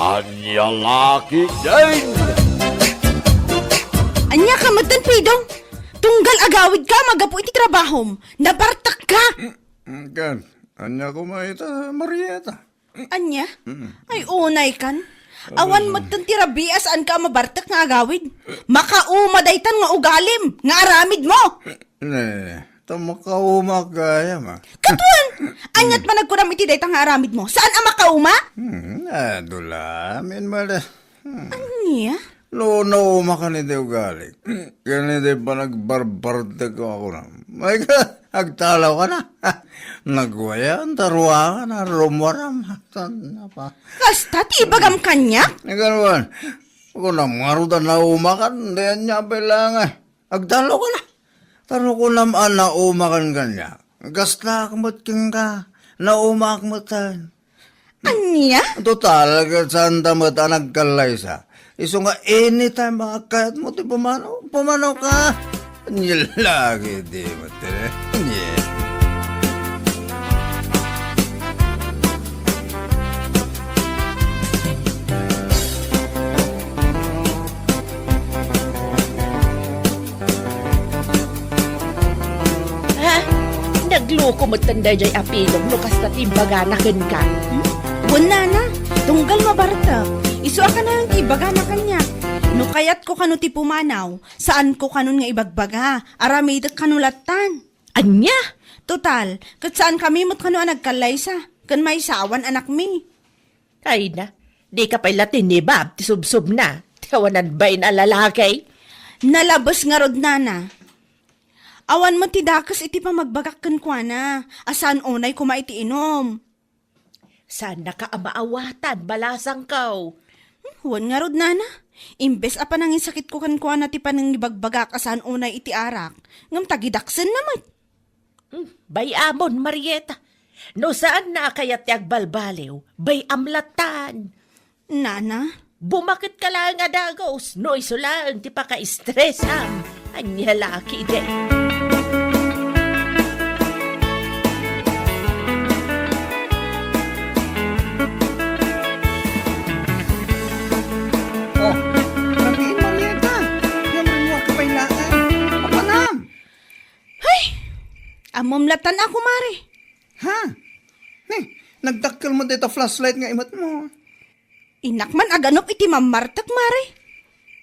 Anya laki din! Anya ka magtanpidong. Tunggal agawid ka, magapu iti trabahom. Nabartak ka. Kan, anya ko maita, Marieta. Anya? Ay, unay kan. Awan magtantirabi asaan ka mabartak nga agawid. Makauma-daytan nga ugalim, nga aramid mo. Tamakaumak kaya ma. Katuan! Anyat man nagkuram iti daytang nga aramid mo. Saan ang makauma? Adula, min mala. Anya? No, makan iti ugali. Ganito pa nagbarbarte ko ako na. May ka, agtalaw ka na. Nagwaya, taruwa ka na, rumaram. Saan na pa? Kasta ti ibagam kanya? Naganuan, ako na marudan na umakan, diyan niya bilangan. Agtalaw ka na. Taro ko naman na umakan kanya. Gasta akmat king ka, na umakmatan. Anya? Total, saan tamat nagkalay sa. Iso nga anytime makakayat mo ti pumanaw ka. Nilagi di mo tira. Yeah. Ha? Nagluko mo tanda jay apilong lukas na timbaganakan ka. Wala na. Tunggal mabarta. Isu ka na yung ibaga na kanya. No kayat ko kanu ti pumanaw, saan ko kanun nga ibagbaga, aramidak kanulatan. Anya? Total, kat saan kami mo't kanu nagkalaysa, kan may sawan anak mi. Ay na, di ka pa'y latin ni Bob, ti subsub na. Tawanan ba'y na lalaki? Nalabas nga rod nana. Awan mo ti dakas iti pa magbagak kan kwa na, asan onay kuma iti inom. Saan na ka amaawatan, balasang kaw? Huwan nga rod nana. Imbes apa nangin sakit ko kan kwa na ti panang ibagbagak asan onay iti arak. Ngam tagidaksen naman. Bay amon, Marieta. No saan na kaya ti agbalbaliw, bay amlatan. Nana? Bumakit ka lang nga dagos, no isulaan ti paka-stressam. Anya laki day. Oh, nabiin Marieta. Yan rin mo kapailaan. Papanam. Amomlatan ako mare. Ha? Nagdakkel mo dito flashlight nga imat mo. Inakman aganop iti mamartak mare.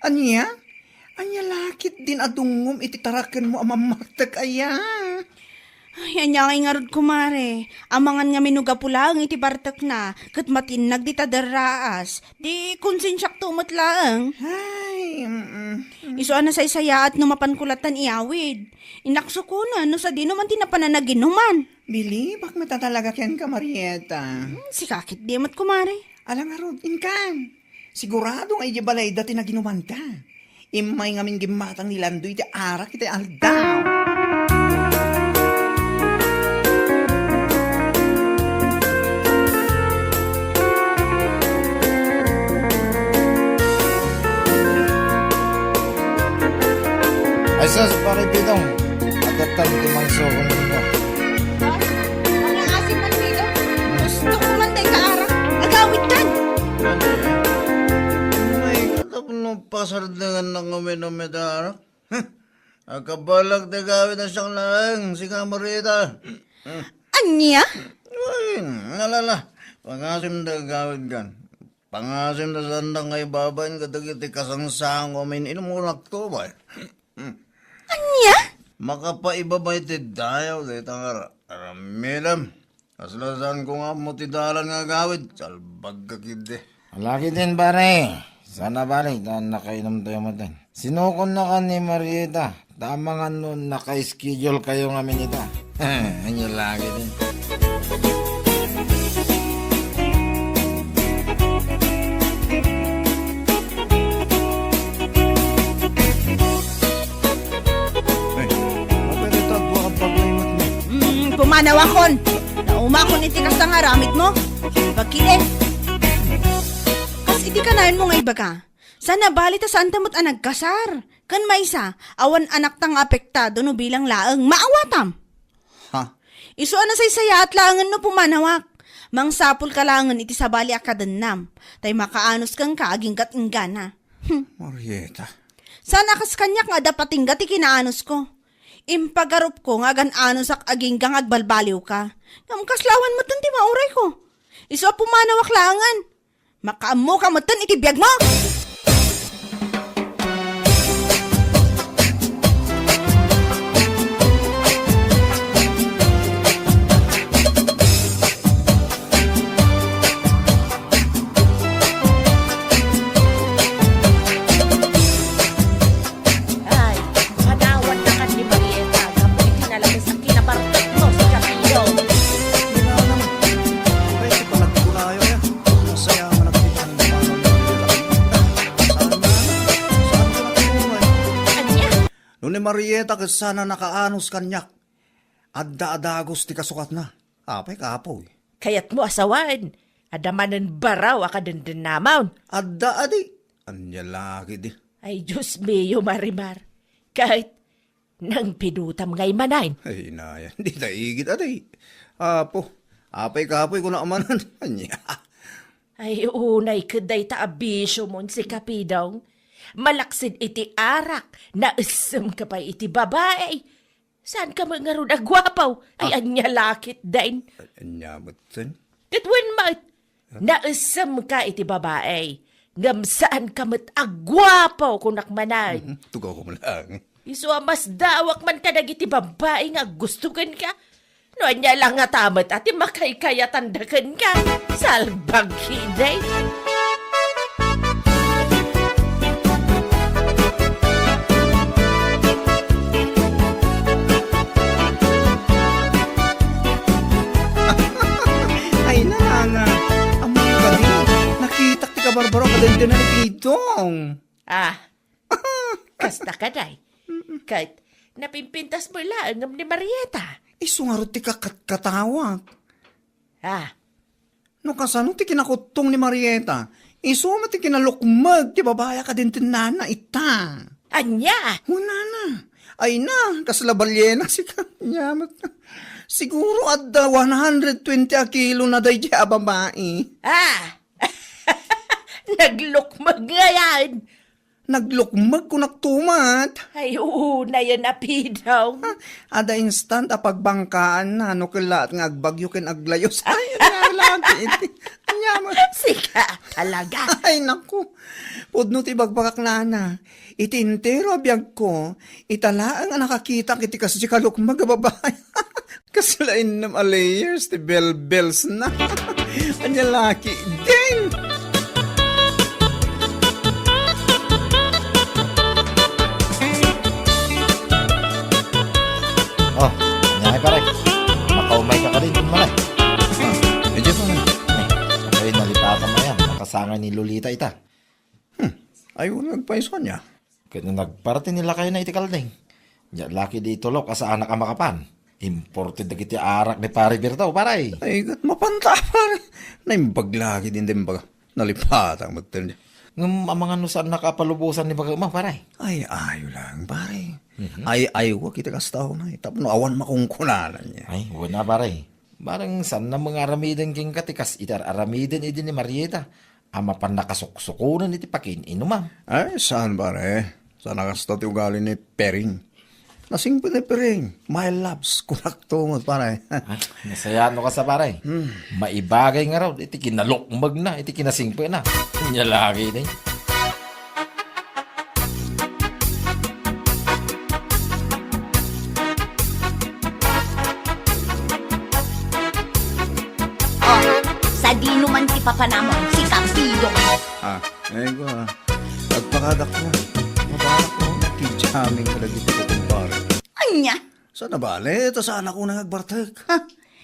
Anya? Anya lakit din adungom iti taraken mo amamartek aya. Ay, anyangay nga rod kumare. Amangan nga minuga pulang iti bartak na. Kat matinag di tadaraas. Di konsensyak tumot lang. Ay, Iso na say-saya at numapankulatan iawid. Inakso ko na, no sa di naman tinapananaginuman. Bili, bak matatalaga ken ka, Marieta. Si kakit di mat kumare. Alang arod, inkan. Sigurado nga balay dati na ginuman ka. Imay ngamin gimatang nilandoy iti arak iti aldaw. Ay sus, pare Pidong. Agatan di mangsokon nito. Mga asin man dito. Gusto ko man tayo kaarak. Agawid kan. May katapon pasar dengan nang uminom iti arak. Akabalag na gawin na siyang lang, si Kamarita. Anya? Ay, nalala. Pangasim na gawin kan. Pangasim na sandang ngay babayin katagiti kasangsang umin inumunak to ba? Anya? Makapaibabay ti dayaw dito nga ramilam. Aslasan ko nga mo ti dalan nga gawid. Salbag ka kidi. Laki din pare. Sana pare, dahil nakainom tayo matan. Sinukon na ka ni Marieta. Tama nga nun, naka-schedule kayo nga minita. Anyo lagi din. Pumanawakon. Naumakon iti kas nga ramit mo. Pagkili. Kas iti kanayon mo nga ibaga. Sana bali ta saan tamot nagkasar. Kan maysa, awan anak tang apektado no bilang laeng maawatam. Ha? Isu na say saya at laangan no pumanawak. Mang sapul kalangan iti sabali akadanam. Tay makaanos kang kaaging katinggana. Marieta. Sana kas kanyak nga dapating gati kinaanos ko. Impagarup ko nga gan-anos ak aging gang agbalbaliw ka. Ngam kaslawan mo ti mauray ko. Iso pumanawak langan. Makaammo ka mo iti biyag mo. Ay, manawan na ka ni Marieta. Kamu itinalagay sa kinabartot mo sa Kapilo. Ay, si panagkulayo ya. Masaya ang nagpita ng mga Saan ka natulungan? Anya? Noon ni Marieta kasi sana nakaanos kanyak. Adda-adagos ti kasukat na. Apay kapoy. Kayat mo asawan. Adamanan baraw akadandan namaw. Adda-adi. Anya lagi di. Ay, Diyos miyo, Marimar. Kahit nang pinutam ngay manayn. Ay, inaya. Hindi taigit aday. Apo. Apay kapoy ko na amanan. Anya. Ay, unay kaday ta abisyo mon si Kapidong. Malaksid iti arak, na isem ka pa iti babae. Saan ka mga ron agwapaw? Ay, anya lakit dain. Anya mutin. Katwan mat, na isem ka iti babae. Ngam saan ka mat agwapaw kunak manay. Tugaw ko mo lang. Iso mas dawak man ka iti babae nga gusto kan ka. No, anya lang nga tamat ati makaykaya tandakan ka. Salbag hiday. Ay, nana. Amoy ka din. Nakitak ti ka barbaro ka din din na nagitong. Ah, kasta ka day. Kahit napimpintas mo lang ni Marieta. Isungarot ti katawag. Ah, No kasano ti kinakutong ni Marieta. Isuma ti kinalukmag ti babaya ka din tinana ita. anya. Wala na. Ay na, kaslabalyena si kanya. Siguro adda 120 a kilo na day di a babae. Ah, naglukmag nga yan. Naglukmag ko naktumat. Ay, na yan apidaw. Ada instant a pagbangkaan na no kilat nga agbagyo ken aglayos. Ay, lagi iti. Anya mo. Sika, talaga. Ay, naku. Pudno ti bagbagak nana. Itintero abiyag ko. Italaang ang nakakita kiti kasi kalukmag a babae. Kasalain nam a layers ti bell-bells na. Anya laki. Ding! Oh, nyay pare. Makaumay ka rin dun malay. Medyo pa. Ay, nalipatan mo yan. Nakasanga ni Lolita ita. Ay, wala nagpaiso niya. Kaya nagparati nila kayo na itikalding. Ya, laki di tulok asa anak ang makapan. Imported na kiti arak ni pare Bertaw, paray. Ay, gat mapanta pare. Naimbag lagi din baga. Nalipatang magtal niya. Ngam mga nusan nakapalubusan ni baga ma, paray. Ay, ayo lang pare. Ay, ayaw kita kastaw na. Tapos no, awan makungkunanan niya. Ay, wala paray. Barang san na mga aramiden king katikas itar aramiden idin ni Marieta. Ama pan nakasuksukunan iti pakin inumam. Ay, saan pare? Saan nakastaw ti ugali ni Pering? Nasing pa ni Pering. My loves, kunaktungot pare. Ay, nasayano ka sa paray. Maibagay nga raw, iti kinalukmag na, iti kinasingpe na. Nya lagi din. Sa di naman ti papanamon, si Kapilo. Ay, ko nagpakadak ko. Mabalak ko. Nakijaming kalagit ko kung pare. Anya, Saan na bale? Ito saan ako nagbartek?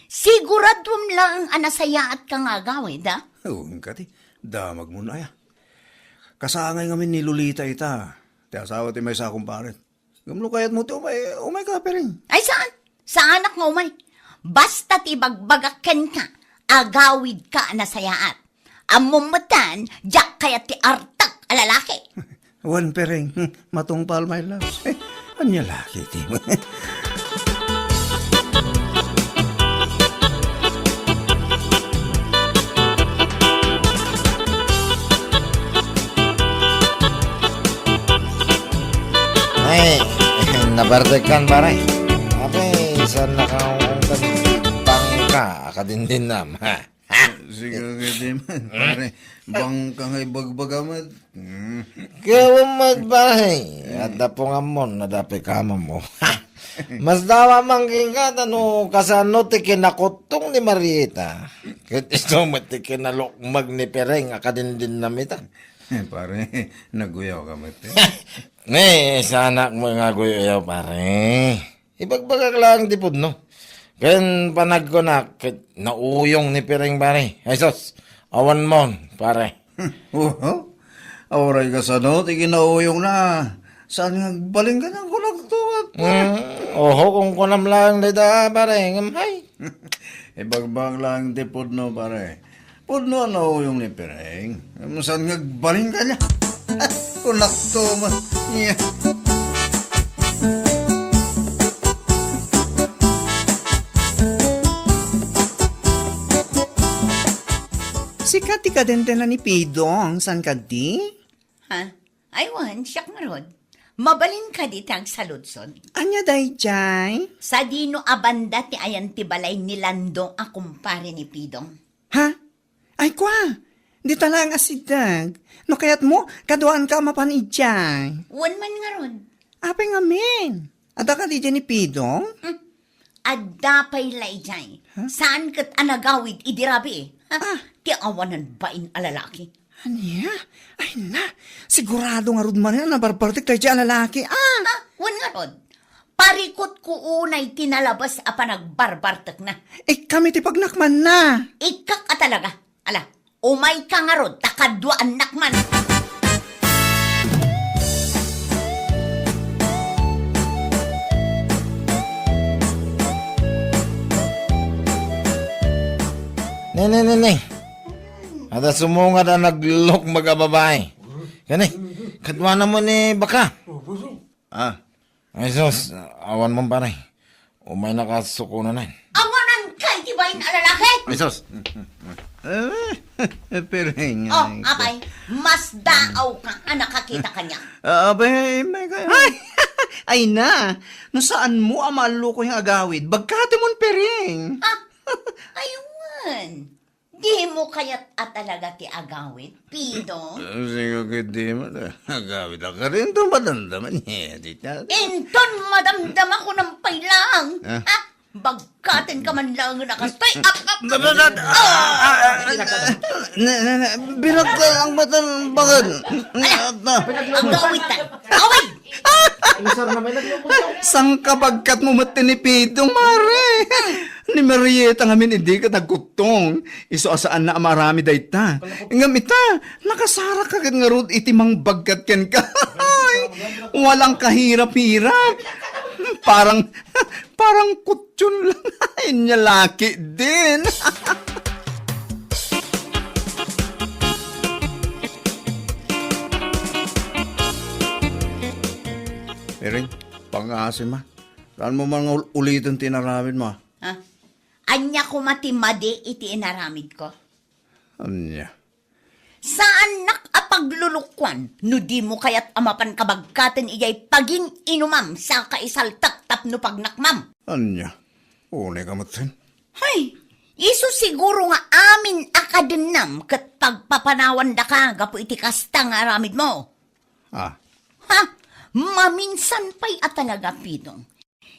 siguradum lang anasaya at kangagawid, ha? Ewan ka ti. Damag mo na ya. Kasangay ngamin ni Lolita ita. Ti asawa ti may sakong paret. Gamlo kayat mo ti umay ka Pering. Ay, saan? Sa anak nga umay. Basta ti bagbagaken ka, agawid ka anasayaat. Amumatan, jak kaya ti artak alalaki. Wan Pering. Matungpal my loves. Anya laki ti mo. nabartekan pare. Ape, saan nakaungkan bangka akadindin nam, ha? Sige, di man, pare. Bang ka ngay bagbagamat. Kawamad pare. At dapungamon na dapi kama mo. Mas dawa mangking ka, kasano ti kinakutong ni Marieta. Kat iso mo ti kinalukmag ni Pereng akadindin namita. Pare, naguyaw ka mati. Sa anak mo nga guyaw pare. Ibagbagag lang di pud no. Ken panag ko na nauyong ni Pereng pare. Ay sos, awan mo pare. Oo. Auray ka sa no, ti kinauyong na. Saan nga baling ka ng kulagtuwat? Oho kung kunam lang dita pare. Ngamhay. Ibagbag lang ti pudno pare. Pudno nauyong ni Pereng. Saan nga baling ka niya? Kulagto man. Yeah. Sikat ka din na ni Pidong, san ka di? Ha? Aywan, siyak marod. Mabalin ka ditang sa Ludsod. Anya day jay? Sa dino abanda ti ayan ti balay ni Landong a kumpare ni Pidong. Ha? Ay kwa, di talang asidag. No kayat mo, kaduan ka mapanidjay. Wan man nga ron. Apay ngamin. Ada ka di dyan ni Pidong? Adapay laijay. Saan kat anagawid idirabi? Ha? Ti awanan bain alalaki. Anya? Ay na, sigurado nga rod man yan na barbartik tayo dyan lalaki. Ah, wan nga ron. Parikot ko unay tinalabas a panagbarbartak na. Kami ti pagnakman na. Ikak ka talaga. Ala, umay ka nga ron, takadwa anak man. Nene. Ada sumunga na naglok magababay. Kani, kadwa na mo ni baka. Ah, Ay sos, awan mo pare. Umay nakasuko na na. Awanan kay tibayin alalaki. ay sos. Pereng. Oh, abay, mas daaw ka ang nakakita kanya. Abay, may kaya. Ay na, no saan mo ang maluko yung agawid? Bagkate mon Pereng. Ah, ayun. Di mo kaya't at talaga ti agawit, Pido. Sige ka di mo. Agawid ka rin ito madamdaman niya. Inton madamdam ako ng pailang. Ah? Ha? Bagkatin ka man lang nakastoy. Birak ka ang matan bakit? Agawit ta. Away! Sang kabagkat mo matinipidong, mare. Ni Marieta ngamin hindi ka nagkutong. Iso asaan na marami dayta. Ngam ita, nakasara ka nga rod itimang bagkat ken ka. Walang kahirap-hirap. Parang kutsyon lang. Inya laki din. Pereng, pang-asin ma. Saan mo man ulitin tinaramid mo? Ha? Anya ko matimadi iti inaramid ko. Anya? Saan nakapaglulukwan? No di mo kaya't amapan kabagkatan iyay paging inumam sa kaisaltak tapno pagnakmam. Anya? Unay ka matin. Hay, iso siguro nga amin akadinam kat pagpapanawan da ka gapo iti kasta nga aramid mo. Ah, Ha? Maminsan pa'y atalaga, Pidong.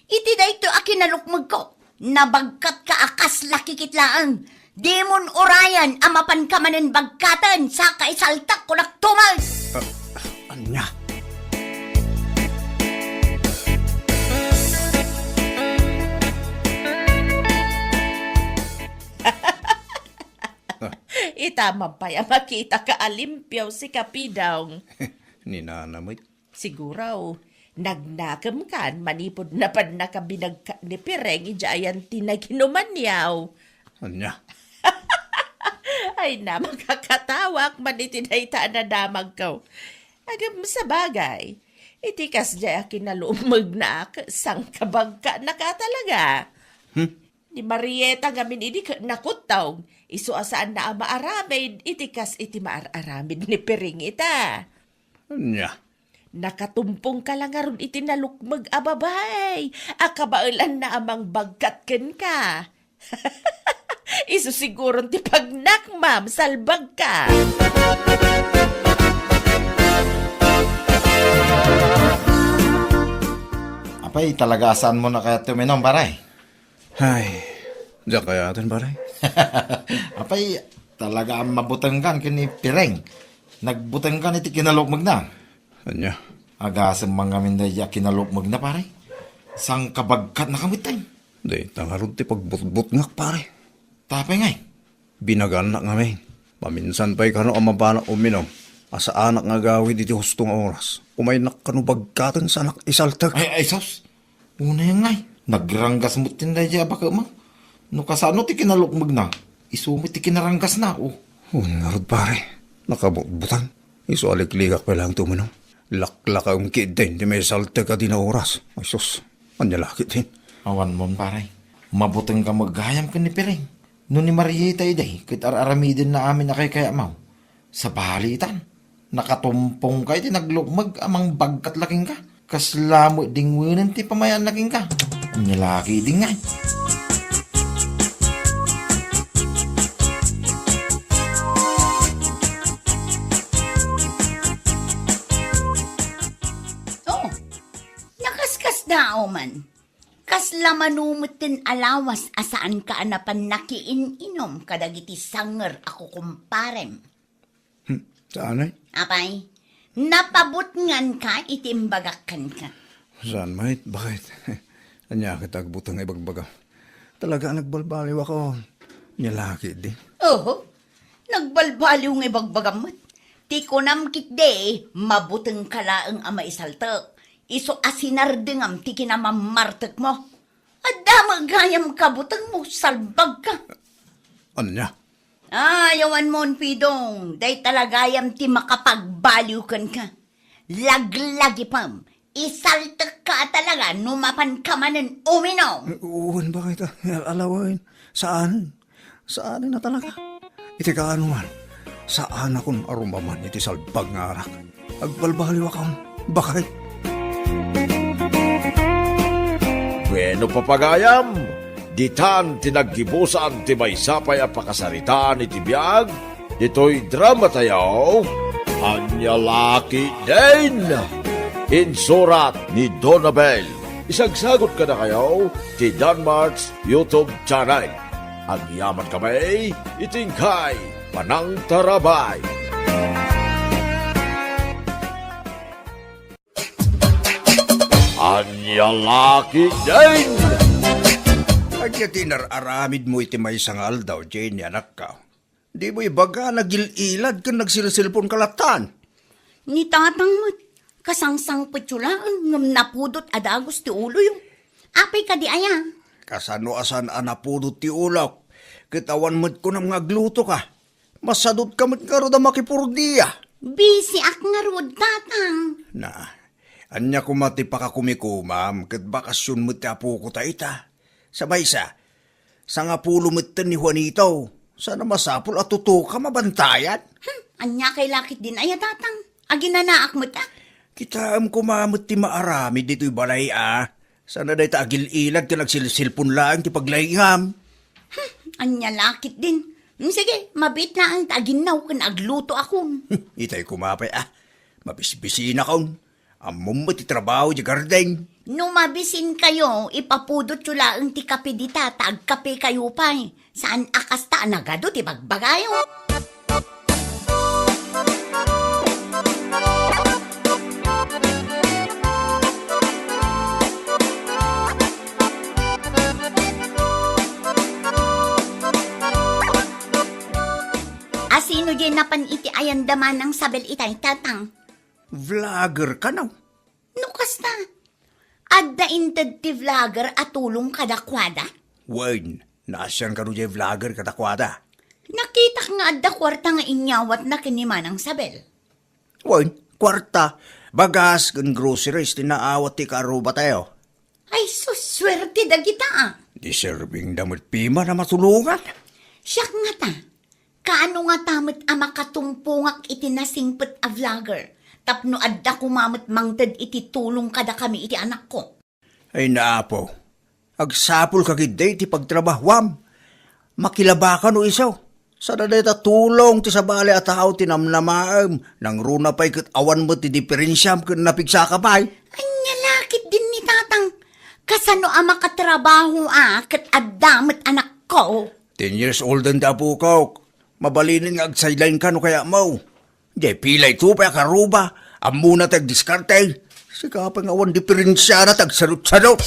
Iti da ito akinalukmag ko. Nabagkat ka akas lakikitlaan. Demon orayan amapan ka manin bagkatan sa kaisaltak kulak tumal. anya? Itama pa ya makita ka alimpyaw si Kapidong. Ninanamay. Siguro, nagnakam kan, manipod na pan nakabinag ka ni Pereng, ijayan tinaginuman yaw. Anya? Ay na, makakatawak, manitinayta na damag ko. Agam sa bagay, itikas dya kinalumag na sang kabagka na ka talaga. Ni Marieta ngamin ini nakutaw, iso asaan na maaramid, itikas iti maararamid ni Pereng ita. Anya? Nakatumpong ka lang nga ron itinalukmag ababay. Akabailan na amang bagkatken ka. Iso siguro ti pagnak, ma'am, salbag ka. Apay, talagasan mo na kaya tuminom, paray. Ay, diyan kaya atin, pare. Apay, talaga ang mabutanggan kini Pireng. Nagbutanggan iti kinalukmag na. Anya? Agasam mga mindaya kinalukmag na, pare. Sang kabagkat na kamit tayo. Di, tangarod ti pagbutbut nga, pare. Tapay ngay. Binagan na kami. Paminsan pa'y kano ang mabana uminom. Asa anak nga gawid iti hustong oras. Umay nakano bagkatan sa anak isaltag. Ay, sos. Una yung ngay. Nagranggas mo tindaya baka ma. No kasano ti kinalukmag na. Isumit ti kinaranggas na, oh. Ungarod, pare. Nakabutbutan. Iso alikligak pa lang tuminom. Laklak ang kid din. Di may saltag ka din na oras. Ay, sus. Anya lakit din. Awan mo, pare. Mabutang ka maghayam ka ni Pireng. No ni Marieta iday, kit aramidin na amin na kay kaya mau. Sa balitan, nakatumpong ka iti naglukmag amang bagkat laking ka. Kaslamo dingwinan ti pamayan laking ka. Ang laki din nga. Oh, nakaskas dao man. Kasla manumutin alawas asaan ka anapan nakiin-inom kadagiti sanger ako kumparem. Saan ay? Apay, napabutngan ka itimbagakan ka. Saan, mate? Bakit? Anya kita agbutang ibagbaga. Talaga nagbalbaliw ako. Nilaki di. Oo, nagbalbaliw ng ibagbagamot. Ti ko namkit de, mabutang kalaang ama isaltak. Iso asinardengam ti kinamamartek mo. Adama gayam kabutang mo, salbag ka. Anya? Yawan mo, Pidong. Day talagayam ti makapagbaliw kan ka. Laglagi pam. Isaltak ka talaga, numapan ka manen uminom. Uwan ba kita? Alawin. Saan? Saan na talaga? Iti kaano man? Saan akong arumaman iti salbag nga arak? Agbalbaliw akong. Bakit? Bueno papagayam, ditan tinaggibusan ti may sapay a pakasaritaan iti biyag, dito'y drama tayo, Anya Laki din! Insurat ni Donabel. Isagsagot ka na kayo ti Danmarks YouTube channel. Agyaman kami, itingkay, Panang Tarabay. Anya Laki din! Agya tinararamid mo iti may sangal daw, Jane, anak ka. Di mo ibaga nagililad kang nagsilsilpon kalatan. Ni tatang mo, kasangsang petsulaan ngam napudot adagos ti ulo yung. Apay ka di aya. Kasano asan anapudot ti ulak. Kitawan mo't ko nang ngagluto ka. Masadot ka mo't karo da makipurdiya. Busy ak nga rod, tatang. Na, anya kumati pa ka kumikumam, kat bakasyon mo't apo ko taita. Sabay sa nga pulo mo't ni Juanito. Sana masapul at tuto ka mabantayan. Anya kay lakit din aya, tatang. Aginanaak mo ta. Kita am kumamot ti maarami dito'y balay Sana day agil ilad ka nagsilsilpon lang ti paglayngam. Anya lakit din. Sige, mabit na ang taginaw kan agluto akong. Itay kumapay mabisbisin akong. Amom mo ti trabaho di gardeng. Numabisin kayo, ipapudot yula ang ti kape di tatag, kape kayo pa'y. Saan akas ta nagado ti bagbagayo? Asino dyan napan iti ayandaman ng sabel itay tatang? Vlogger ka na. Nukas na. Adda inted ti vlogger at tulong kadakwada? Wayne, nasyan ka rin vlogger katakwada. Nakita ka nga adda kwarta nga inyawat na kinimanang sabel. Wayne, kwarta. Bagas kan groceries tinaawat ti karuba tayo. Ay, suswerte da kita Deserving damot pima na matulungan. Siyak nga ta. Kaano nga tamit ang makatumpungak itinasingpet a vlogger? Tapno adda kumamot mangted iti tulong kada kami iti anak ko. Ay naapo, agsapul kagiday ti pagtrabahwam. Makilabakan o isaw. Sa dadeta tulong ti sabali at tao tinamnamaam. Nang runa pa'y kat awan mo ti diferensyam kung napigsa ka pa'y. Anya lakit din ni tatang. Kasano ama katrabaho kat addamat anak ko. 10 years old ang tapo ko. Mabalinin nga agsideline ka no kaya mo. Di pilay to pa karuba. Amo na tag-diskarte. Sikapang awan diferensya na tag-sarot-sarot.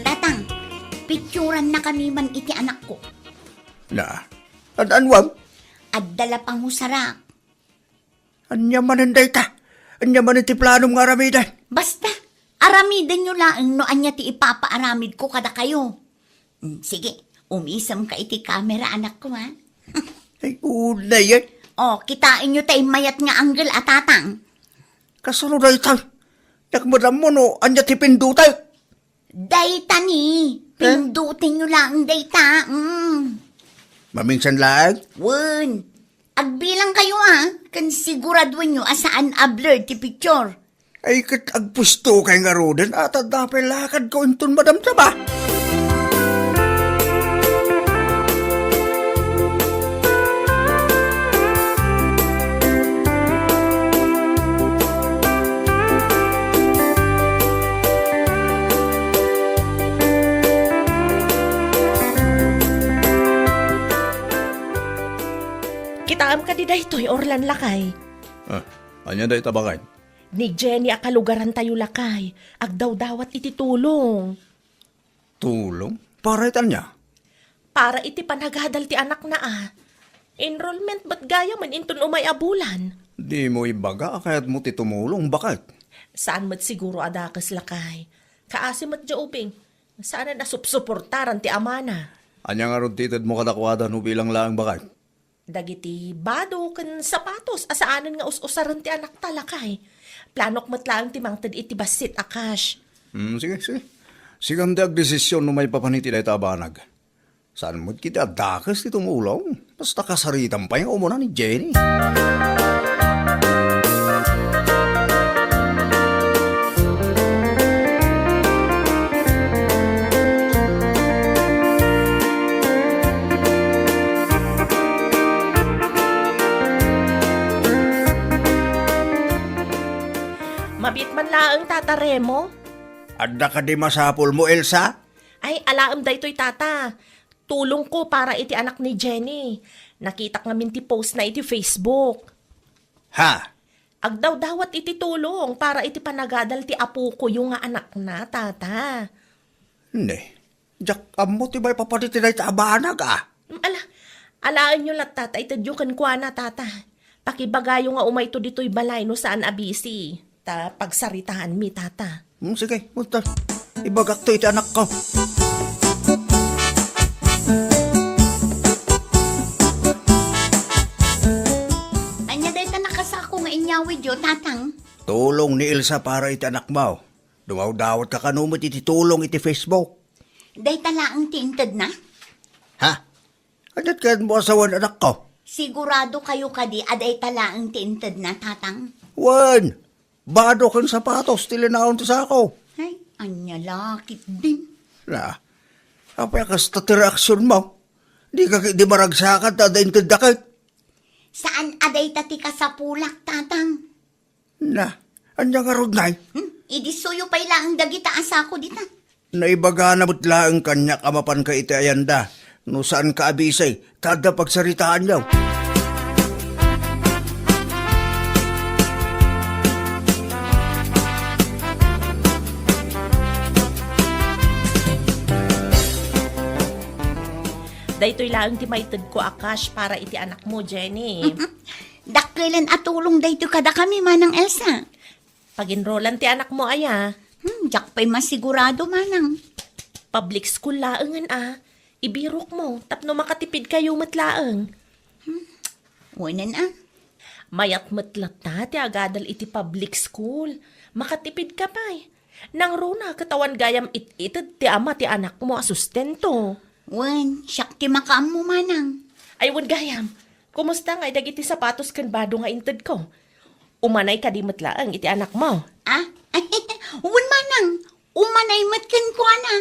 Tatang, picturan na kami man iti anak ko. Na, anwam? Addala pang husarak. Anya mananday ta. Anya man iti planong nga ramidan. Basta, aramidan nyo lang no anya ti ipapaaramid ko kada kayo. Sige, umisam ka iti camera anak ko ha. Ay, una yan. O, kitain nyo tay mayat nga anggel at tatang. Kasunod ay ta. Nakmadam mo no, anya ti pindutay. Dayta ni, pindutin nyo lang dayta. Maminsan lang. Wun, agbilang kayo kan siguraduin nyo asaan a-blur ti picture. Ay, kat agpusto kay nga roden at adapay lakad ko intun madam ba? Kitaam ka di daytoy orlan lakay. Anya day tabakay? Ni Jenny akalugaran tayo lakay. Agdaw-dawat iti tulong. Tulong? Para itan niya? Para iti panagadal ti anak na Enrollment ba't gaya man intun umay abulan? Di mo ibaga, kaya't mo ti tumulong, bakit? Saan mat siguro adakas lakay? Kaasi mat jaubing. Saan na supsuportaran ti amana? Anya nga ron titid mo kadakwada no bilang laang bakit? Dagiti bado kan sapatos asaanan nga us-usaran ti anak talakay. Planok matlaang ti mangted iti basit akash. Sige. Sigam di agdesisyon no may papaniti day tabanag. Saan mo't kita dakas ti tumulong? Basta kasaritan pa yung umuna ni Jenny. Mabit man laang tatare mo? Adda ka di masapol mo, Elsa? Ay, alaam daytoy tata. Tulong ko para iti anak ni Jenny. Nakita nga min ti post na iti Facebook. Ha? Agdaw-dawat iti tulong para iti panagadal ti apo ko yung nga anak na, tata. Hindi. Diyak amo ti bay papaniti day tabanag Alaan nyo lat, tata, itadyo kan kwa na, tata. Pakibagayo nga umay to dito'y balay no saan abisi. Ta pagsaritahan mi, tata. Sige, munta. Ibagak to iti anak ko. Anya dayta nakasako nga inyawid yo, tatang. Tulong ni Elsa para iti anak mo. Dumaw-dawat ka kanumot iti tulong iti Facebook. Dayta laang tinted na. Ha? Adat ka mo asawan anak ko? Sigurado kayo kadi aday talaang tinted na, tatang. Wan! Bado kang sapatos, tilinaon ti sako. Ay, anya lakit din. Na, apay kasta ti reaksyon mo. Di maragsakat na dahin tindakit. Saan aday tati ka sa pulak, tatang? Na, anya nga rod nay. Idisuyo pa'y laang dagita asako dita. Naibaga na lang kanya kamapan ka iti ayanda. No saan ka abisay, kada pagsaritaan niyo. Daytoy lang ti maited ko akash para iti anak mo, Jenny. Dakkelan at tulong dayto kada kami manang Elsa. Pag-enrollan ti anak mo, aya. Jak pa'y masigurado manang. Public school laangan Ibirok mo, tapno makatipid kayo matlaang. Wanan Mayat matlat na ti agadal iti public school. Makatipid ka pa eh. Nang runa katawan gayam itid ti ama ti anak mo asustento. Wen, siyak ti makaam mo manang. Ay wan gayam, kumusta nga dagiti sapatos kan bado nga inted ko? Umanay ka di matlaang iti anak mo. Ah? Wen manang, umanay matkan ko na.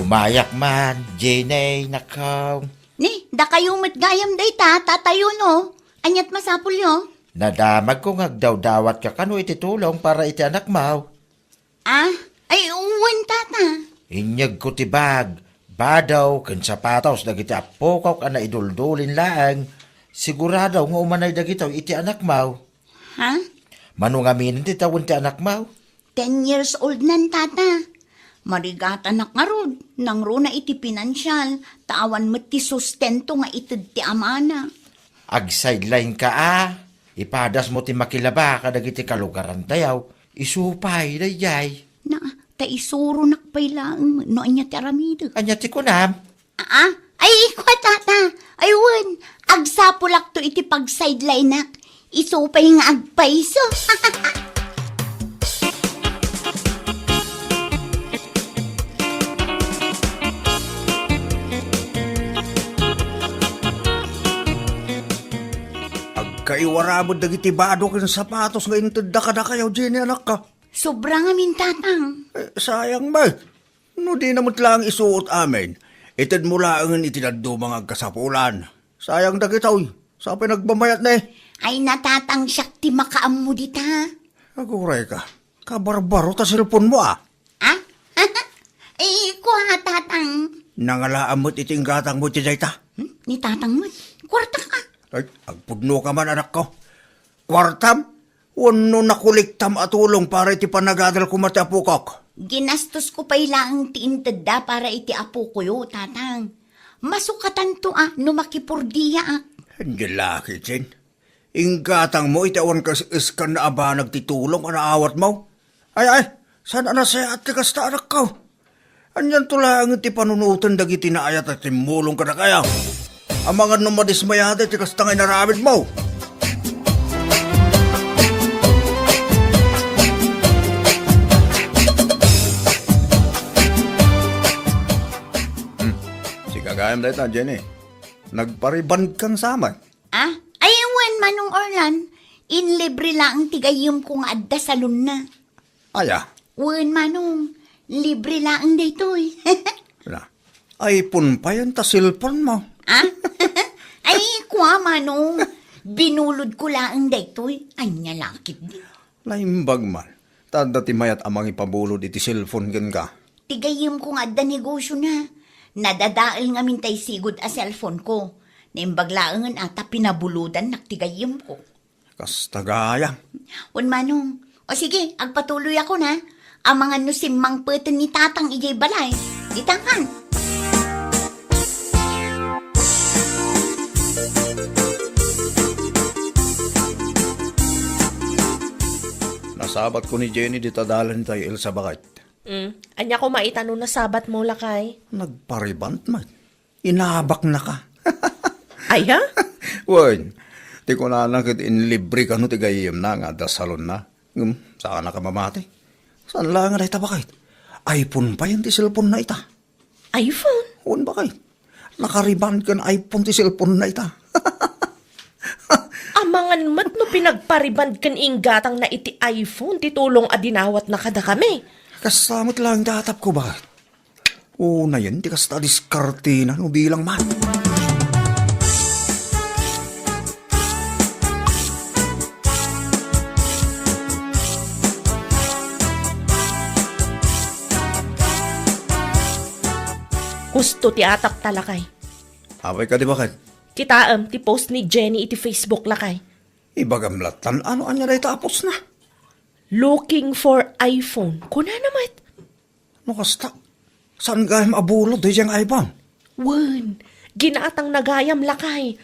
Umayak man, Jenny, nakaw. Ni, da kayo matgayam day tatayo no. Anyat masapul yo. Nadamag ko ngagdaw-dawat ka kano iti tulong para iti anak mo. Ah? Ay, uwan tata. Inyag ko ti bag, badaw, kan sapatos, dagiti apokaw ka na iduldulin laang. Sigurado nga umanay dagitaw iti anak mo. Ha? Manungaminin ti tawon ti anak mo. 10 years old nan tata. Marigata na karod, nang runa iti pinansyal, tawan mo ti sustento nga itid ti amana. Ag-sideline ka Ipadas mo ti makilaba kadagiti kalugaran tayaw. Isupay dayay. Na, taisuro nakpay lang, no anya ti aramido. Anya ti kunam. Ay, ikwa tata. Aywan, agsapulak to iti pag-sideline nak. Isupay nga agpaiso. Kaiwarabod dagiti bado ken sapatos nga intedda kada kayaw, Jenny, anak ka. Sobrang amin tatang. Sayang ba? No di namot lang isuot amin. Ited mo lang itinaddo mga kasapulan. Sayang dagitaw. Sa pinagbamayat na Ay natatang siyak ti makaam mo dita. Aguray ka. Kabarbaro ta cellphone mo Ah? Ay, kuha tatang. Nangalaan mo't iting gatang mo ti dayta. Ni tatang mo, kwarta ka. Ay, agpudno ka man, anak ko. Kwartam? Wano nakuliktam at tulong para iti panagadal ko mati apukok. Ginastos ko pa ilang tiintedda para iti apo ko yo, tatang. Masukatan to no makipurdiya Hindi laki, Jen. Inggatang mo, itawan ka iskan na aba nagtitulong ka na awat mo. Ay, sana na saya at kasta anak ko. Anyan tulang iti panunutan dagiti na ayat at timulong ka na kaya. Ang mga numadismayada iti kasta ngay naramid mo. Kagayam dahil ta, Jenny. Nagpariband kang saman. Ay, wan manong Orlan. Inlibre lang ang tigayom kong adda salon na. Aya, Wan manong, libre lang ang daytoy. na. iPhone pa yan ta cellphone mo. Ay, kwa manong. Binulod ko lang ang daytoy. Anya lakit din. Laimbag man. Tanda ti mayat amang ipabulod iti cellphone gan ka. Tigayom kong adda negosyo na. Nadadaal nga mintay sigod a cellphone ko. Naimbaglaangan ata pinabuludan naktigayom ko. Kastagaya. Wan manong. O sige, agpatuloy ako na. Ang mga nusimang peten ni tatang ijay balay. Ditangan. Nasabat ko ni Jenny di tadalan tayo Elsa bakit. Anya ko maitano na sabat mo lakay. Nagpariband man. Inabak na ka. Ay ha? Wan, ti ko na nakit inlibre ka no ti gayim na nga da salon na. Saan na ka mamati? Saan lang nga na ita bakit? iPhone pa yan ti cellphone na ita. iPhone? Wan bakit? Nakariband ka na iPhone ti cellphone na ita. Amangan mat no pinagpariband kan inggatang na iti iPhone, titulong adinawat na kada kami. Kasamot lang tatap ko bakit? Na yan, di kasta diskarte na no bilang man. Gusto ti atap talakay. Away ka di bakit? Kitaam ti post ni Jenny iti Facebook lakay. Ibagamlatan, ano anya na itapos na? Looking for iPhone. Kuna naman. No kasta, saan gayam abulod di siyang iPhone? Wan, ginaatang nagayam lakay.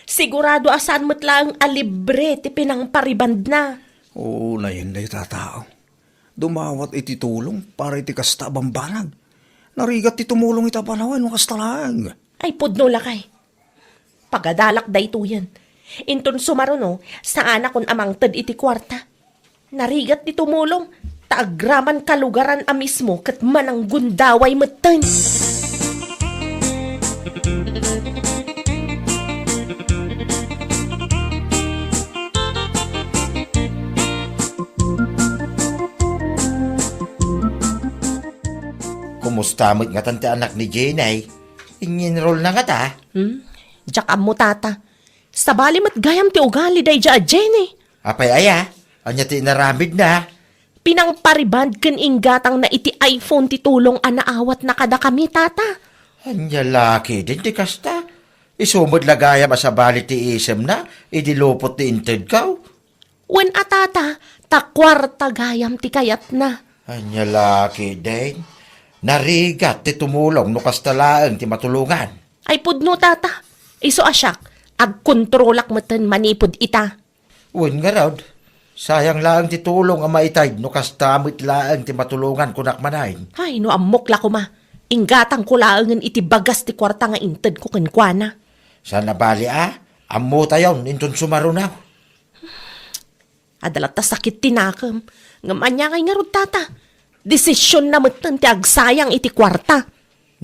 Sigurado asan mo't lang alibre ti pinang pariband na. Na yun na itatao. dumawat iti tulong para iti kasta bambanag. Narigat ti tumulong ita panawan no kastalang. Ay pudno lakay. Pagadalak dayto yan. Inton sumaruno, saan akon amang tad iti kwarta. Narigat di tumulong, taagraman kalugaran a mismo kat manang gundaway matan. Kumusta mo't nga tante anak ni Jenay? Inginroll na nga ta. Diyak mo tata. Sa bali mat gayam ti ugali day dya Jenny. Apay aya, anya ti naramid na. Pinang pariband ken inggatang na iti iPhone ti tulong anaawat na kada kami tata. Anya laki din ti kasta. Isumod lagayam sa bali ti isem na, idilupot ti inted kaw. Wen atata, takwarta gayam ti kayat na. Anya laki din. Narigat ti tumulong no kastalaan ti matulungan. Ay pudno tata, iso asyak, agkontrolak matan manipod ita. Uwan nga raw, sayang lang ti tulong ang maitay no kastamit lang ti matulungan kunak manay. Ay no amok la ko ma, inggatang ko laangan iti bagas ti kwarta nga inted ko kenkwana. Sana bali ammo tayon inton sumarunaw. Adalat ta sakit tinakam, ngamanya kay nga rod tata. Desisyon na matan ti agsayang iti kwarta.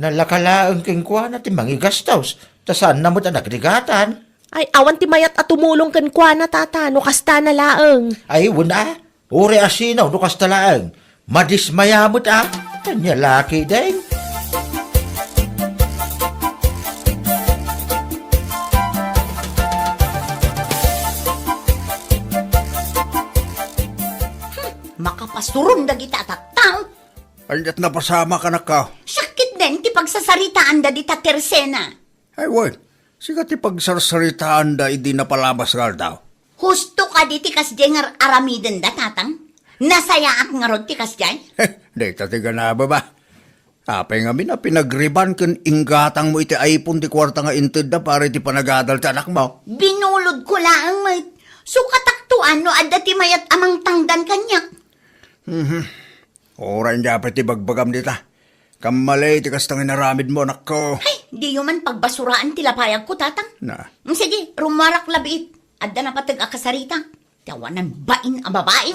Nalakalaan king kuha na ti mangigastos, ta saan na mo ta nagrigatan. Ay awan ti mayat at tumulong kenkwana tata, no kasta na laeng. Ay wala, uri asinaw no kastalaan. Madismayamot kanya laki din. Makapasurong dagita taktang. Alyat na pasama ka na ka. Sakit din ti pagsasaritaan da dita tersena. Ay, wen. Sikat ti pagsarsaritaan da idi na palabas ka daw. Husto ka di ti kasjengar aramiden da tatang. Nasaya ak nga rod ti kasjay. Day tatiga na ba? Apay nga na pinagriban ken inggatang mo iti iPhone ti kwarta nga inted da para iti panagadal ti anak mo. Binulod ko lang mat. So kataktuan no adda ti mayat amang tangdan kanya. Oran dapat ti bagbagam dita. Kamalay ti kastang inaramid mo, nako. Ay, di yun man pagbasuraan ti lapayag ko tatang. Na. Sige, rumarak labiit. Adda na patag akasarita. Tawanan bain ang babae.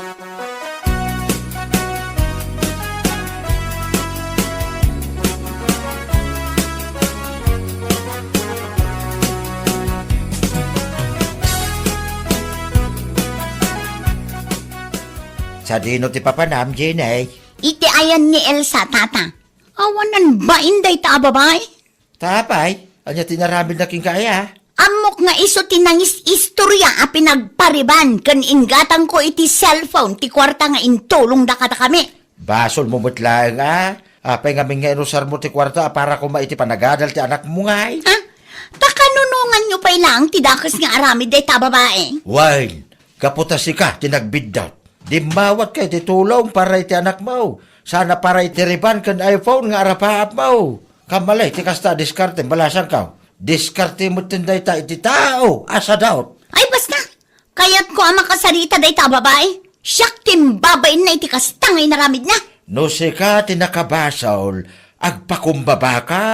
Sa dino ti papanam, Jenay. Iti ayan ni Elsa, tata. Awanan ba inday ta babae? Tapay, anya tinaramid na king kaya. Amok nga iso tinangis istorya a pinagpariban kan inggatang ko iti cellphone ti kwarta nga intulong da kata kami. Basol mo lang Apay nga nga inusar mo ti kwarta para kumaiti panagadal ti anak mo ngay. Ha? Takanunungan nyo pa ilang ti dakas nga aramid day ta babae. Wine, kaputasi ka, tinagbidaw. Di mawat kay ti tulong para iti anak mo. Sana para iti riban kan iPhone nga arapaap mo. Kamalay, ti kasta diskarte, balasan ka. Diskarte mo tinday ta iti tao, asa daw. Ay basta, kayat ko ang makasarita day ta babae. Siyak timbabain na iti kastangay naramid na. No si ka tinakabasol, agpakumbaba ka.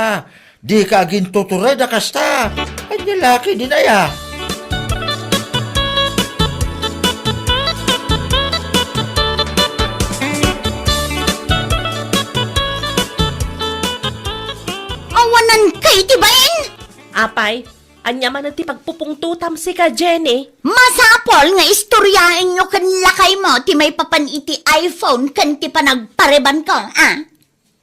Di ka agin tuturay na kasta. Ay nilaki din aya. Awanan kay tibain. Apay, anya man ti pagpupungtutam si ka Jenny. Masapol nga istoryain nyo kan lakay mo ti may papan iti iPhone kan ti panagpareban ko,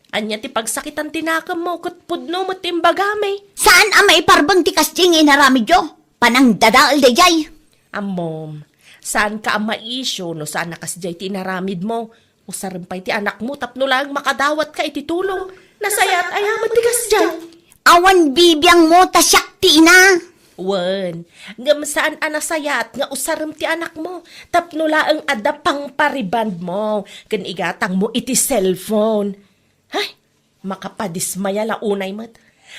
Anya ti pagsakitan tinakam mo kat pudno mo timbagame. Saan ang maiparbang ti kasjing inaramid yo? Panang dadaal day jay. Amom, saan ka ang maisyo no saan nakasjay tinaramid mo? Usarimpay ti anak mo tapno lang makadawat ka iti tulong. Nasayat ayamat ti kasjay. Awan bibiyang mo tasyak ti ina. Wen, ngam saan anasayat nga usaram ti anak mo. Tapno laang ada pang pariband mo. Kan igatang mo iti cellphone. Ay, makapadismaya la unay mat.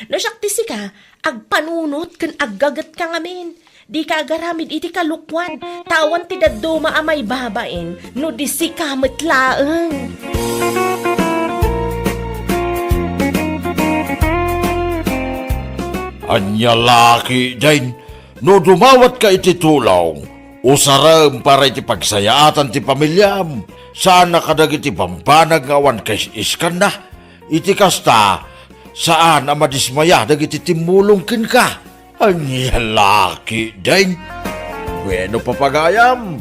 No siyak ti ka, agpanunot kan aggagat ka ngamin. Di ka agaramid iti kalukwan, tawan ti daduma amay babain, no di si kamatlaeng. Anya laki, Jane. No dumawat ka iti tulong, usarem para iti pagsayaatan ti pamilyam. Sana kadag iti bambanag awan kay iskan na. Iti kasta, saan ang madismaya dagiti timulong kin ka. Anya laki, Jane. Bueno papagayam,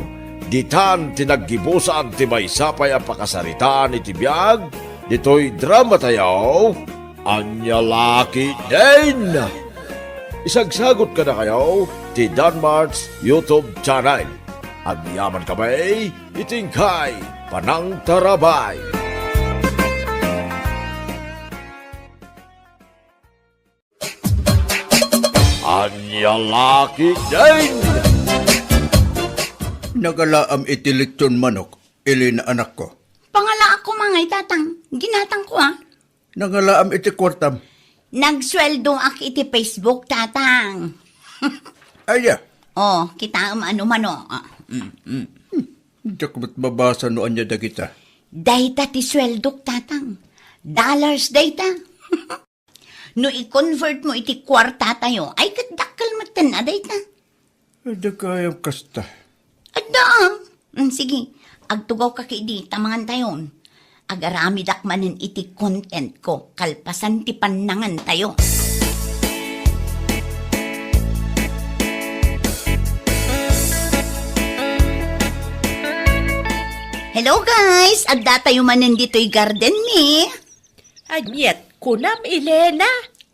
ditan tinaggibusan ti maysapay ang pakasaritaan iti biyag, dito'y drama tayo. Anya laki, Jane. Isagsagot ka na kayo ti Danmar's YouTube channel. Agyaman kami, itingkay, panang tarabay. Anya laki din! Nagalaam iti lechon manok, ilin anak ko. Pangala ako mga itatang. Ginatang ko Nagalaam iti kwartam. Nagsweldo ak iti Facebook, tatang. Aya, Oh, kita ano mano. diyak ba't mabasa noan niya dagita. Dayta ti sweldo, tatang. Dollars dayta. No i-convert mo iti kwarta tayo, ay kadakal matan na dayta. Ada kayang kasta. Adda. Sige, agtugaw ka kay di, tamangan tayon. Agarami dakmanen iti content ko, kalpasan ti panangan tayo. Hello guys! Adda tayo manen dito'y garden ni. Anyet, kunam Elena.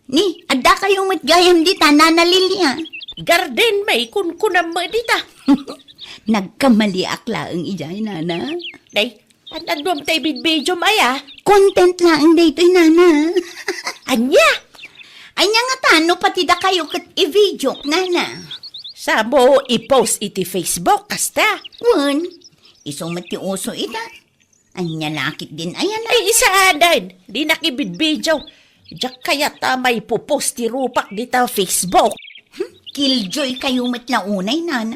Ni, adda kayo matgayam di tanana Lilia. Garden may kunam mo dita. Nagkamali akla ang ijay, nana. Day, anandom tayo bidbidyo maya. Content lang dito'y nana. Anya, Anya nga tano pati da kayo kat i-video, nana. sa mo i-post iti Facebook, kasta. Wan, isong mati uso ita. Anya lakit din ayan na. Ay, isa adan, di nakibidbidyo. Diyak kaya may pupost ti rupak dita Facebook. Killjoy kayo matlaunay, nana.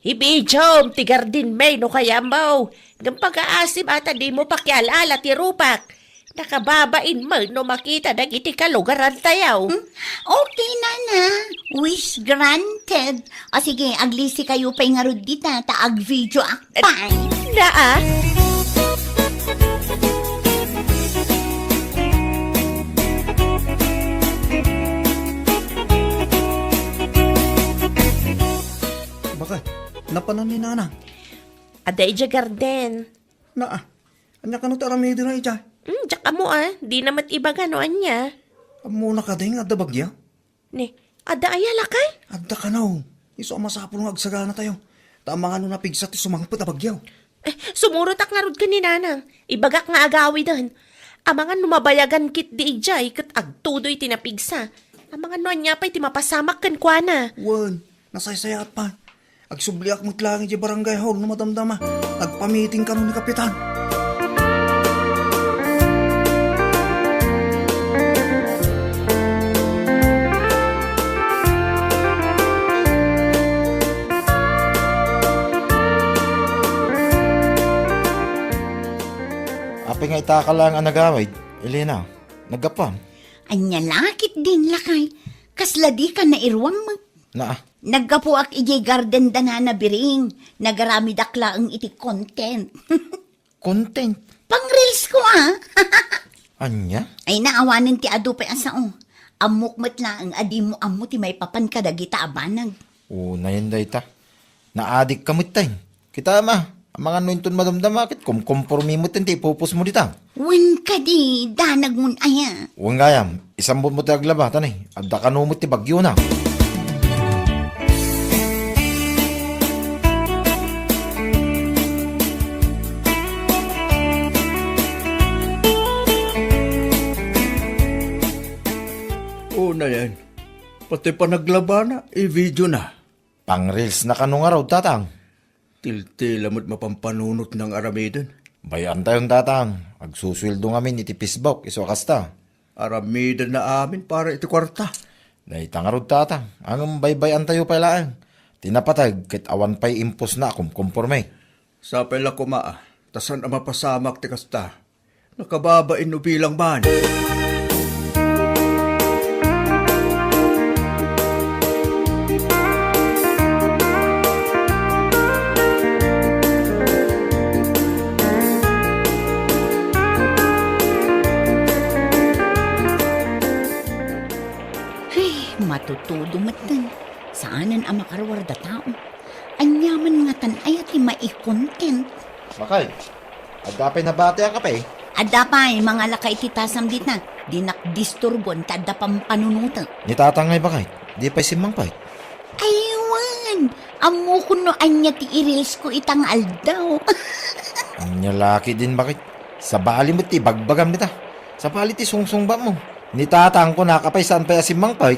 Ibidyo, ti Garden May no kaya mo. Ng pag-aasim ata di mo pakialala ti rupak. Nakababain mo no makita nag iti kalugaran tayaw. Okay, nana. Wish granted. O sige, aglisi kayo pa'y nga dita, taag video akpay. Naa? Bakit? Napanan ni nana. Aday dya Garden. Naa, anya ka nung taramidi na ijay. Diyak mo di namat iba ganoan niya. Muna ka din, adda bagya. Ni, ada ayala kay? Adda ka na. Iso ang masapol ng agsagana tayo. Tama nga nung napigsat, sumangpot na bagyaw. Sumurot ak narod ka ni nanang. Ibagak nga agawi doon. Amangan numabayagan kit di ijay kat agtudoy tinapigsa. Amangan noan niya pa'y timapasamak kan kwa na. Wan, nasaysayat pa. Agsubliak mo't lang di barangay hall na madamdama. Nagpamiting ka nun ni Kapitan. Api nga itaka lang ang nagawid. Elena, nagapam. Anya lakit din lakay. Kasla di ka na irwang mo. Naa, Nagkapuak ijay garden da na biring. Nagarami dakla ang iti content. content. Pang-reels ko Anya? Ay naawanan ti ado pa asao. Amok matla ang adi mo amo ti may papan kadagita abanag. O, nayan da ita. Naadik kamit tayo. Kita ma, ang mga nuinton madamdama, kit kumkompormi mo tinti, pupus mo dita. Wen ka di, danag mun aya. Huwag gayam, isang buwan mo tayo aglaba, tanay. Adda ka numot ti bagyo na. Na yan. Pati pa naglaba na, i-video na. Pang-reels na kanong araw, tatang. Tiltila mo't mapampanunot ng aramidon. Bayan tayong tatang. Agsusweldo ngamin iti Facebook, iso kasta. Aramidan na amin para iti kwarta. Dayta nga rod tatang, ang baybayan tayo pailaan. Tinapatag, kit awan pa'y impos na akong kumporme. Sa pala kumaa, tasan ang mapasamak ti kasta. Nakababain no bilang man. Ay, matutudo matan. Saanan ang makarawar da tao? Anyaman nga tan ay ati mai-content. Makay, agapay na bate ang kape. Ada pa mga lakay titasam dit na. Dinak disturbon kada pampanunuta. Ni tatang ngay bakay, di pa'y simang pa'y. Aywan! Amo ko no anya ti iris ko itang aldaw. Ang laki din bakit? Sa bali mo ti bagbagam nita. Sa bali ti sungsung ba mo? Ni tatang ko nakapay saan pa'y asimang pa'y.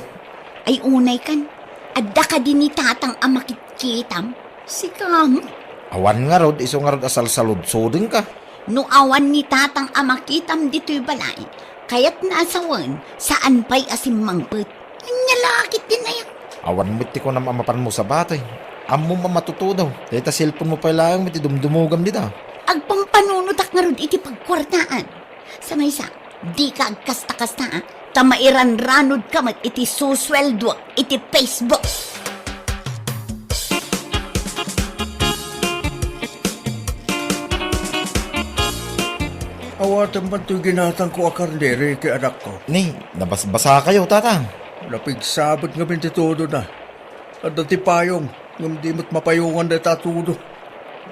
Ay unay kan. Ada ka din ni tatang amakitkitam. Sikam. Awan nga rod, iso nga rod asal salud-sudin ka. No awan ni tatang amakitam dito'y balay. Kaya't naasawan saan pa'y asimangpet. Anya lakit din na yan. Awan mo ti ko na mamapan mo sa batay. Amo mamatutudaw. Dahil ta cellphone mo pa'y lang, mati dumdumugam dita. Agpampanunutak nga ron iti pagkwartaan. Sa maysa, di ka agkasta-kasta tamairan ranod ka mat iti susweldo iti Facebook. Awatan man to'y ginatang ko akarnere kay anak ko. Ni, nabasbasa kayo, tatang. Napigsabat nga todo na. At dati payong, ngam di mo't mapayungan na tatudo.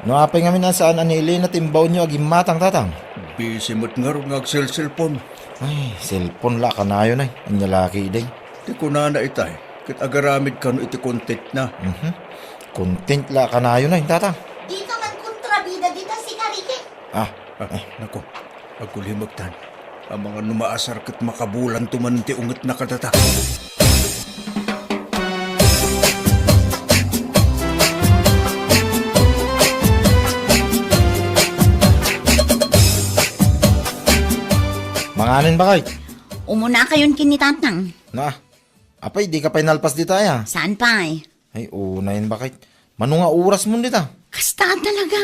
No apay nga minasaan ani Elena timbaw nyo aging matang, tatang. Busy mo't nga rin cellphone. Ay, cellphone la kanayo na. Anya laki day. Di ko na itay, kit agaramid ka no iti content na. Content la kanayo na, tatang. Di ka man kontrabida dita si Karike. Nako, pagkulimagtan. Ang mga numaasar kat makabulan tuman ti unget na kadata. Manganin ba kay? Umuna kayon kinitatang. Na, apay di ka pa'y nalpas di tayo. Saan pa Ay, unayin ba kay? Mano nga oras mo dita? Kasta talaga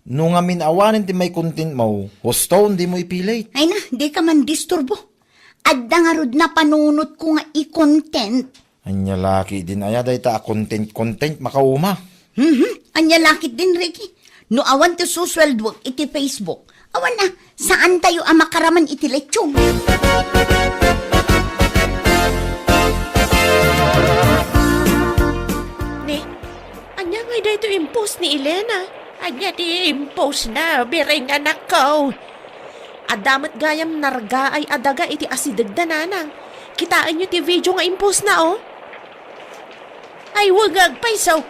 No nga minawanin ti may content mo, husto hindi mo ipilit. Ay na, di ka man disturbo. Adda nga rod na panunot ko nga i-content. Anya laki din aya day ta content makauma. Anya lakit din, Ricky. No awan ti susweldo iti Facebook. Awan na, saan tayo ang makaraman iti lechong? Ni, anya nga dito impose ni Elena. Anya di impose na, biring anak ko. Adamat gayam narga ay adaga iti asidag na nanang. Kitaan nyo ti video nga impose na, oh. Ay, wagag paisaw.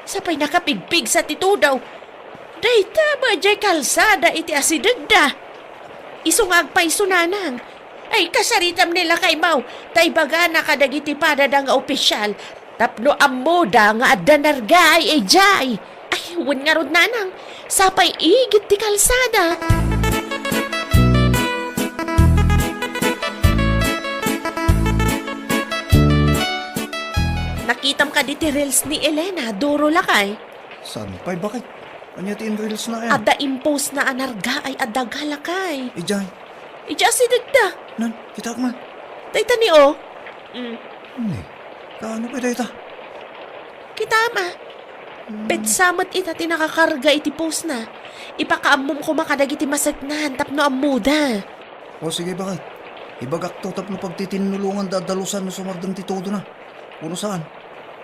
Sapay nakapigpig sa titudaw. Dayta ba jay kalsada iti asidag da. Isungag paiso nanang. Ay, kasaritam nila kay Mau. Tay baga nakadagiti padada nga opisyal. Tapno amoda nga adda narga ay jay. Ay, wan nga rod nanang. Sapay igit ti kalsada. Nakitam ka di ti reels ni Elena, duro lakay. Saan pa'y bakit? Anya ti in reels na yan? Ada impose na anarga ay adaga lakay. Ijay, Ija si dagda. nan, kita ka man. Dayta ni o. Kaano pa dayta? Kita ma. Petsamat ita ti nakakarga iti post na. Ipakaamom ko makadag iti masagnan tapno amuda. O sige bakit? Ibagak to tapno pagtitinulungan dadalusan no sumardang titodo na. Uno saan?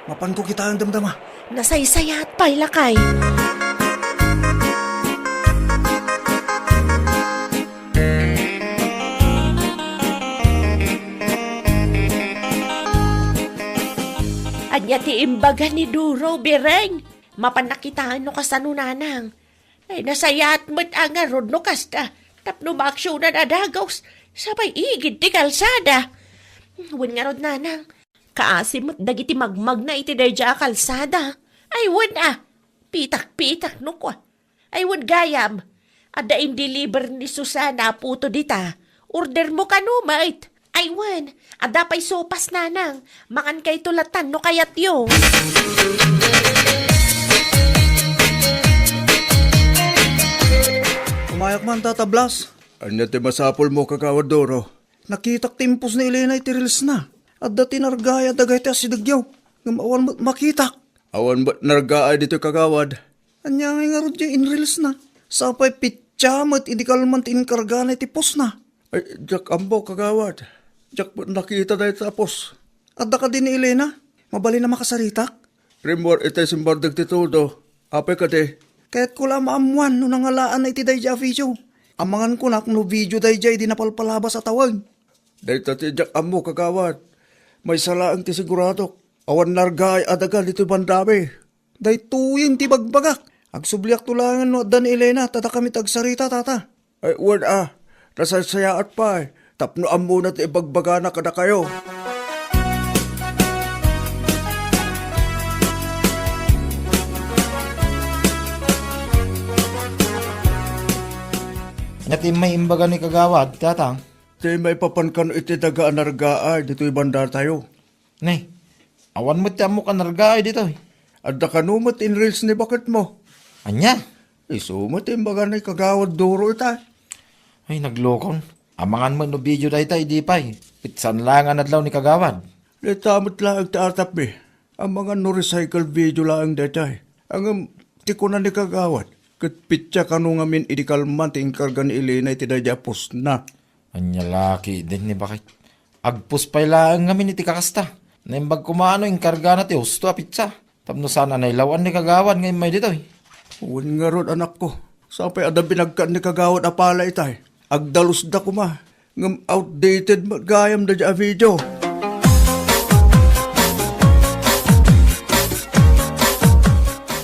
Mapan ko kita ang damdama. Nasaysayat pa'y lakay. Anya ti imbaga ni Duro, bireng. Mapanakitaan no kasanunanang. Ay nasayat mo't ang arod no kasta. Tapno maaksyon na nadagaws. Sabay igid ti kalsada. Wan nga rod nanang. Kaasim mo't dagiti magmag na iti dayja kalsada. Ay wan Pitak-pitak no kwa. Ay wan gayam. Ada in deliver ni Susana puto dita. Order mo ka no, mate. Aywan, adapay sopas nanang. Makan kay tulatan no kayat yung. Umayak man, Tata Blas. Anya ti masapol mo, Kagawad Doro. Nakitak timpos ni Elena iti reels na. At dati nargaya dagay ti asidagyaw. Ngam awan mo't makitak. Awan mo't nargaya dito, Kagawad. Anya nga nga rodya in reels na. Sapay pitya mo't idikalman ti inkarga na iti pos na. Ay, Jack ambo, Kagawad. Jack mo't nakita dahil sa pos. At da ka din ni Elena. Mabali na makasaritak. Primor iti simbardag ti todo. Apay ka di. Kaya't ko lang maamuan no nangalaan na iti dayja video. Amangan ko na kung no video dayja di napalpalabas sa tawag. Dahil tati Jack amo, Kagawad. May salaang ti sigurado. Awan nargay adagal dito bandami. Dahil tuying ti bagbagak. Agsubliak tulangan no dan Elena tata kami tagsarita tata. Ay word nasasayaat pa eh. Tapno amo na ti ibagbaga na kada kayo. Ngati may imbaga ni Kagawad, tatang. Di may papankan iti dagaan nargaan dito ibandar tayo. Nay, awan mo ti amo ka nargaay dito. At da kanumot in reels ni bakit mo. Anya? Isumot imbaga ni Kagawad Doro ita. Ay, naglokon. Amangan mo no video dahi tayo di pa'y. Pitsan lang ang adlaw ni Kagawad. Litamot lang ti atap eh. Ang mga no recycle video lang datay. Ang tikunan ni Kagawad. Kat pitya kanu ngamin idikalman ti inkarga ni Elena iti dadya pos na. Anya laki din ni bakit. Agpus pa'y lang ngamin iti kakasta. Naimbag kumano inkarga na ti husto a pitsa. Tapno sana nailawan ni Kagawad ngayon may dito eh. Uwan nga ron anak ko. Sapay ada binagkan ni Kagawad apala itay. Agdalus da kuma. Ngam outdated magayam da dya video.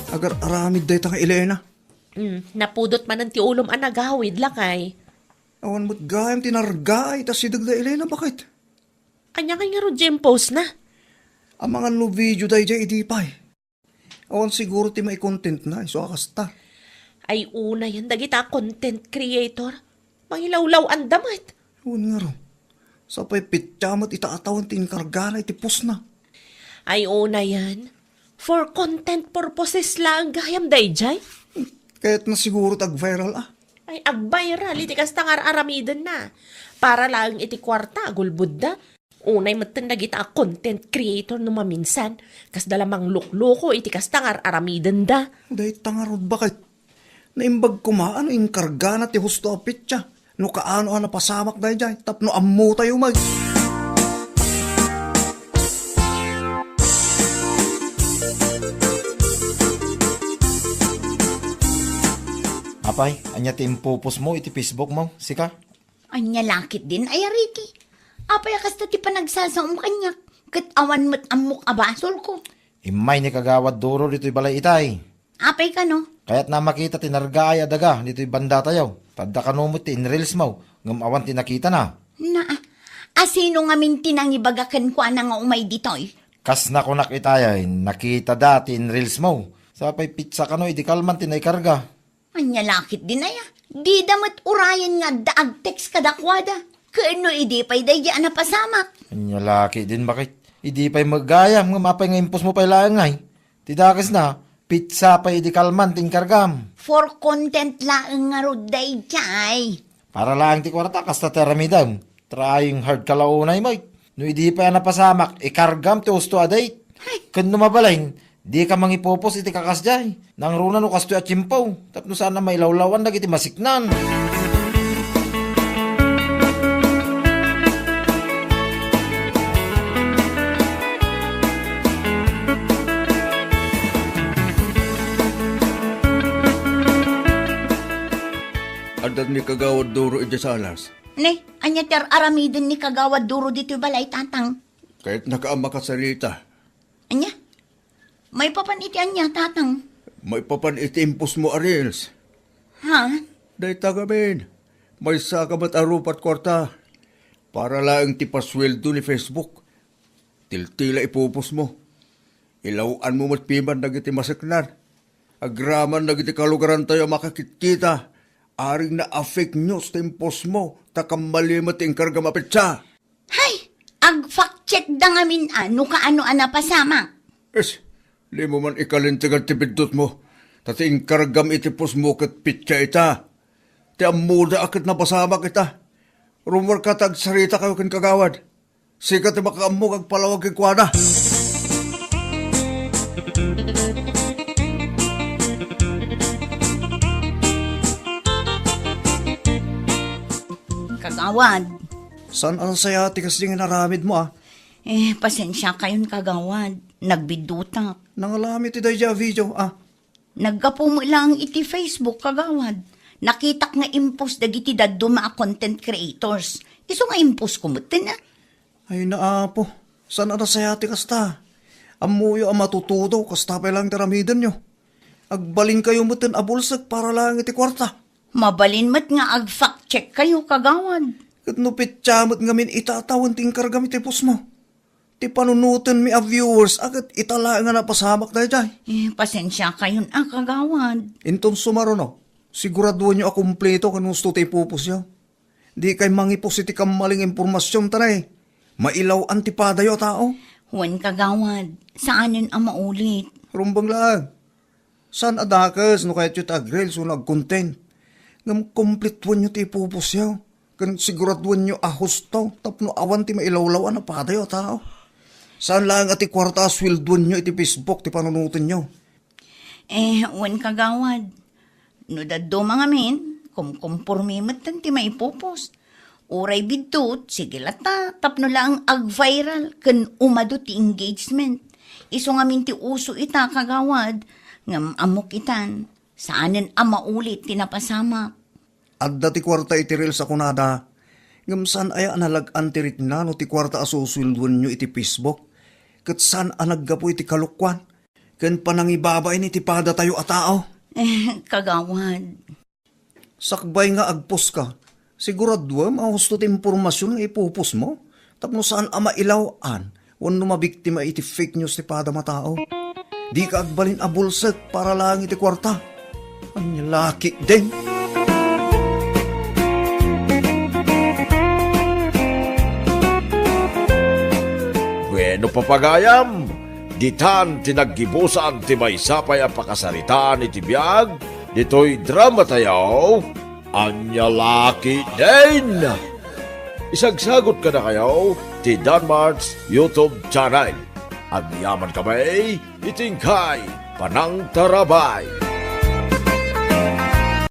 Agar aramid da itang Elena. Napudot man ang ti ulom ang nagawid lakay. Awan mo't gayam tinargay tas sidag da Elena bakit? Anya kay nga ro Jem post na. Ang mga no video da dya idipay. Awan siguro ti may content na iso akasta. Ay una yan dagita content creator. Mangilawlaw ang damat. Awan nga ron. Sapay pityamat itaatawan ti inkarga na iti pos na. Ay una yan. For content purposes lang gayam dayjay. Kaya't na siguro tag-viral Ay ag-viral iti kastangar aramidan na. Para lang iti kwarta gulbud da. Unay matan nagita content creator no maminsan. Kas dalamang lukloko iti kastangar aramidan da. Dahil tangarod bakit? Naimbag kumaan inkarga na ti husto apit siya. No kaano na pasamak dahil dyan. Tapno ammo tayo mag. Apay, anya ti impupos mo iti Facebook mo, sika? Anya lakit din ay ariti. Apay kasta ti panagsasaom kanya. Kat awan mo't amok abasol ko. Imay ni Kagawad Duro dito'y balay itay. Apay ka no? Kaya't na makita tinargaay adaga dito'y banda tayo. Tadda kanumot ti inreels mo, ngam awan tinakita na. Na, asino nga min tinangibagakan ko nga umay ditoy? Kas na ko nakitay, nakita dati inreels mo. Sapay pizza kano, idi kalman tinay karga. Anya lakit din ay di damat urayan nga daag text kadakwada. Kaano idi pa'y dayaan na pasamak. Anya laki din bakit? Idi pa'y magayam, ngam apay nga impos mo pa'y laang ngay. Tidakis na, pizza pa'y idi kalman ting kargam. For content lang nga roday jay. Para lang ti kwarta, kasta teramidam. Trying hard kalaunay mo. No idi pa yan napasamak, ikargam ti usto aday. Kan numabalain, di ka mangipopos iti kakasjay. Nang runa no kasto at chimpaw. Tapno sana may lawlawan na iti masiknan. Adan ni Kagawad Duro iti sa alas. Ne, anya ter aramidin ni Kagawad Duro dito balay tatang. Kahit nakaama ka salita. Anya? May papaniti anya tatang. May papan itimpos mo arils. Ha? Dahil tagamin. May sakabat arupat kwarta. Para lang ti pasweldo ni Facebook. Tiltila ipupos mo. Ilawaan mo mat piman nagiti masaknan. Agraman nagiti kalugaran tayo makakitkita. Aring na fake news timpos mo, takamalimot yung karga mapitsa. Hay, ag fact check da ngamin ano kaano ana pasama. Es, di mo man ikalintigan tipidot mo. Tati yung kargam itipos mo kat pitsa ita. Ti amuda akit na pasama kita. Rumor ka tag sarita kayo kin kagawad. Sikat ti makaamog ag palawag kay kwada. Kagawad. San ang saya ti kasi nga naramid mo ah? Pasensya kayon kagawad. Nagbidutak. Nangalami ti dayja video ah. Naggapo mo lang iti Facebook kagawad. Nakitak nga impos dagiti daddo mga content creators. Iso nga impos kumutin na. Ay naapo, san ang saya ti kasta? Amuyo ang matutudo, kasta pa lang taramidan nyo. Agbalin kayo mutin abulsag para lang iti kwarta. Mabalin mat nga ag fact check kayo kagawad. Kat nupit chamot ngamin itatawan ting kargam iti pus mo. Ti panunutin mi a viewers agad itala nga napasamak na jay. Pasensya kayon kagawad. Inton sumaro no, siguraduhan nyo akumpleto kanusto ti pupus yaw. Di kay mangipos iti kamaling impormasyon tanay. Mailaw antipada yo tao. Huwag kagawad. Saanin ang maulit? Rumbang lang. San adakas no kahit yung agrel so nag-content. Ngam kompletuan nyo ti pupus yaw. Kan siguraduhan nyo ahustaw tapno awan ti mailawlawan na padayo tao. Saan lang ati kwarta swelduan nyo iti Facebook ti panunutin nyo. Huwag kagawad. No daddo mga min, kumpormimat tan ti maipupos. Uray bidtot, sige lata, tapno lang ag-viral, kan umado ti engagement. Iso nga min ti uso ita kagawad, ngam amok itan, saanin ang maulit tinapasama. Adda ti kwarta iti reel sa kunada. Ngam saan aya nalag-an ti ritna no ti kwarta asuswelduan nyo iti Facebook. Kat saan anaggapo iti kalukwan. Kan panangibabay ni ti pada tayo a tao. Kagawad. Sakbay nga agpos ka. Siguraduwa mahusto ti impormasyon nga ipupos mo. Tapno saan ama ilawan. Wano mabiktima iti fake news ti pada matao. Di ka agbalin abulsek para lang iti kwarta. Anya laki din. Bueno papagayam, ditan tinaggibusan ti may sapay ang pakasaritaan iti biyag, dito'y drama tayo, anya laki din. Isagsagot ka na kayo, ti Danmart's YouTube channel. Ang yaman kamay, itingkay, panang tarabay.